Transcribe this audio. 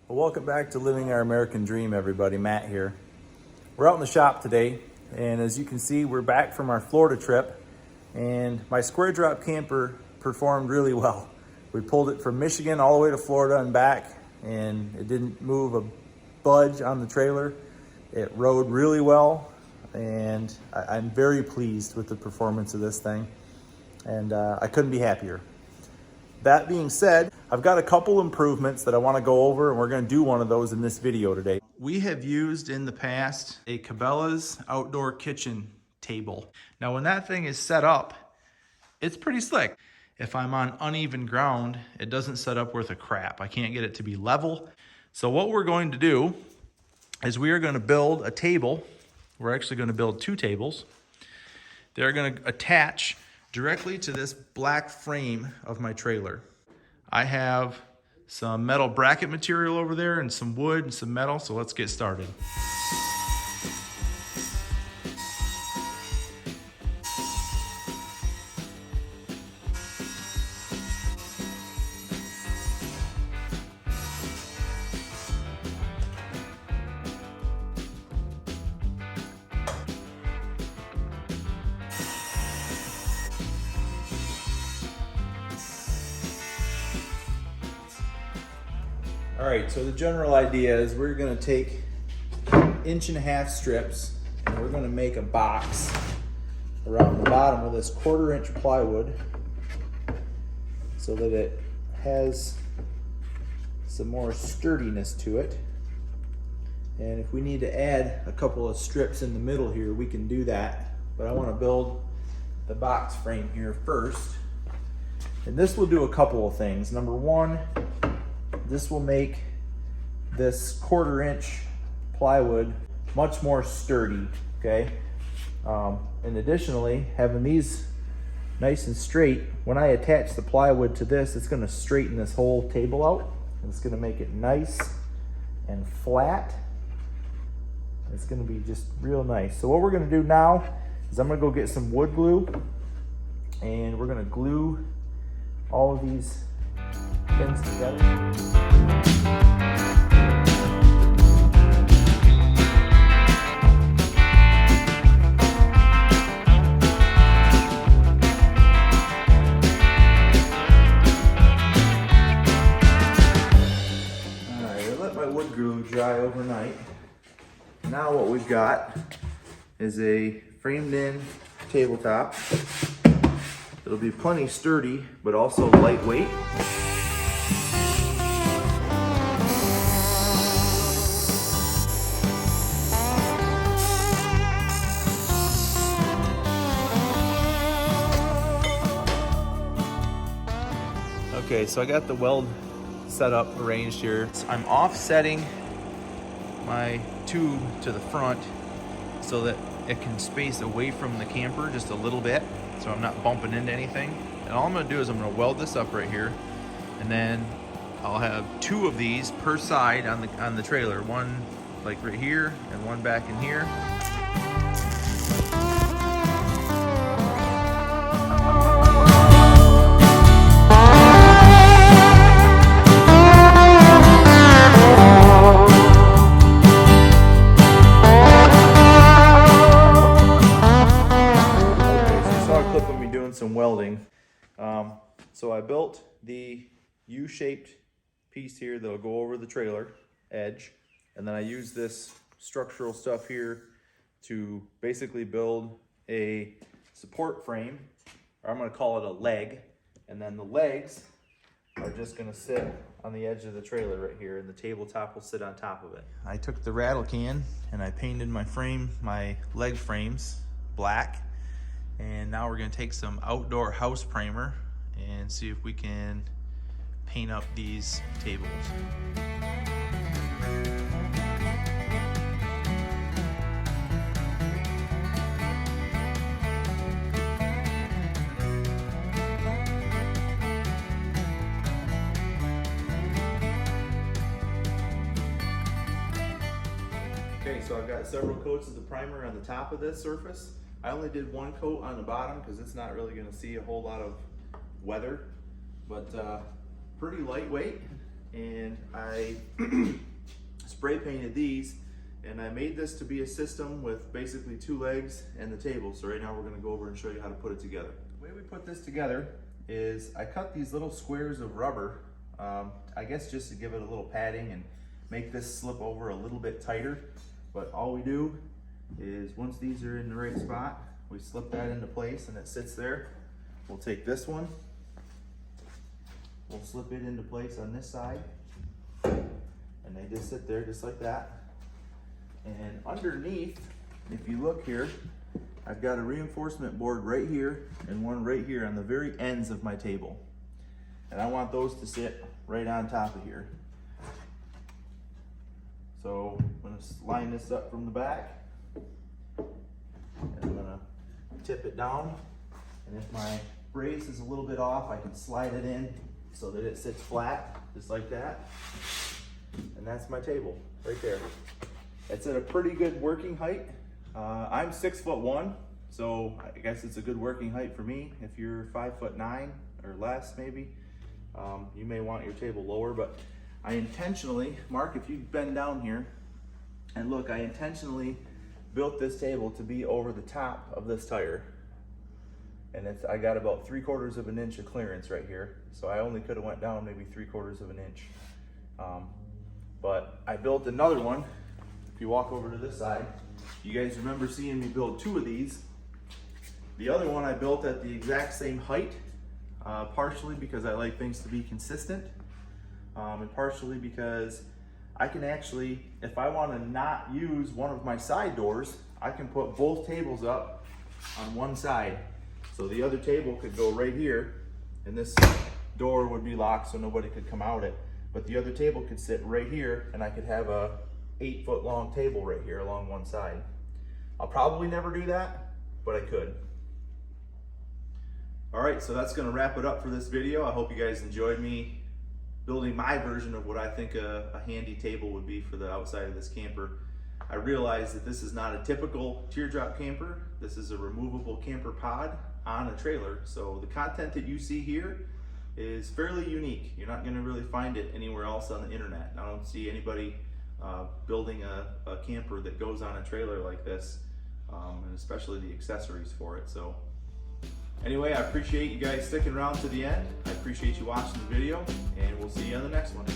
Well, welcome back to Living Our American Dream, everybody. Matt here. We're out in the shop today, and as you can see, we're back from our Florida trip, and my SQUAREdrop camper performed really well. We pulled it from Michigan all the way to Florida and back, and it didn't move a budge on the trailer. It rode really well, and I'm very pleased with the performance of this thing, and I couldn't be happier. That being said, I've got a couple improvements that I want to go over, and we're going to do one of those in this video today. We have used in the past a Cabela's outdoor kitchen table. Now when that thing is set up, it's pretty slick. If I'm on uneven ground, it doesn't set up worth a crap. I can't get it to be level. So what we're going to do is we are going to build a table. We're actually going to build two tables. They're going to attach directly to this black frame of my trailer. I have some metal bracket material over there and some wood and some metal, so let's get started. All right, so the general idea is we're gonna take 1.5 inch strips and we're gonna make a box around the bottom of this 1/4 inch plywood so that it has some more sturdiness to it. And if we need to add a couple of strips in the middle here, we can do that. But I wanna build the box frame here first. And this will do a couple of things. Number one, this will make this 1/4 inch plywood much more sturdy, okay? And additionally, having these nice and straight, when I attach the plywood to this, it's gonna straighten this whole table out. It's gonna make it nice and flat. It's gonna be just real nice. So what we're gonna do now is I'm gonna go get some wood glue, and we're gonna glue all of these pins together. Alright, I let my wood glue dry overnight. Now what we've got is a framed in tabletop. It'll be plenty sturdy, but also lightweight. Okay, so I got the weld set up, arranged here. I'm offsetting my tube to the front so that it can space away from the camper just a little bit, so I'm not bumping into anything. And all I'm gonna do is I'm gonna weld this up right here, and then I'll have 2 of these per side on the trailer, one like right here and one back in here. Some welding. So I built the U-shaped piece here that'll go over the trailer edge, and then I use this structural stuff here to basically build a support frame, or I'm going to call it a leg, and then the legs are just going to sit on the edge of the trailer right here, and the tabletop will sit on top of it. I took the rattle can and I painted my leg frames black. And now we're going to take some outdoor house primer and see if we can paint up these tables. Okay, so I've got several coats of the primer on the top of this surface. I only did 1 coat on the bottom because it's not really going to see a whole lot of weather, but pretty lightweight, and I spray painted these, and I made this to be a system with basically 2 legs and the table. So right now we're gonna go over and show you how to put it together. The way we put this together is I cut these little squares of rubber, I guess just to give it a little padding and make this slip over a little bit tighter. But all we do is once these are in the right spot, we slip that into place and it sits there. We'll take this one, we'll slip it into place on this side, and they just sit there just like that. And underneath, if you look here, I've got a reinforcement board right here and one right here on the very ends of my table. And I want those to sit right on top of here. So I'm gonna line this up from the back, and I'm gonna tip it down. And if my brace is a little bit off, I can slide it in so that it sits flat, just like that. And that's my table right there. It's at a pretty good working height. I'm 6'1", so I guess it's a good working height for me. If you're 5'9" or less maybe, you may want your table lower, but I intentionally, Mark, if you bend down here and look, I intentionally built this table to be over the top of this tire. And I got about 3/4 of an inch of clearance right here. So I only could have went down maybe 3/4 of an inch. But I built another one. If you walk over to this side, you guys remember seeing me build 2 of these. The other one I built at the exact same height, partially because I like things to be consistent, and partially because I can actually, if I want to not use one of my side doors, I can put both tables up on one side. So the other table could go right here, and this door would be locked so nobody could come out it. But the other table could sit right here, and I could have a 8-foot long table right here along one side. I'll probably never do that, but I could. All right, so that's gonna wrap it up for this video. I hope you guys enjoyed me building my version of what I think a handy table would be for the outside of this camper. I realize that this is not a typical teardrop camper. This is a removable camper pod on a trailer. So the content that you see here is fairly unique. You're not gonna really find it anywhere else on the internet. I don't see anybody building a camper that goes on a trailer like this, and especially the accessories for it. So anyway, I appreciate you guys sticking around to the end. I appreciate you watching the video, and we'll see you on the next one.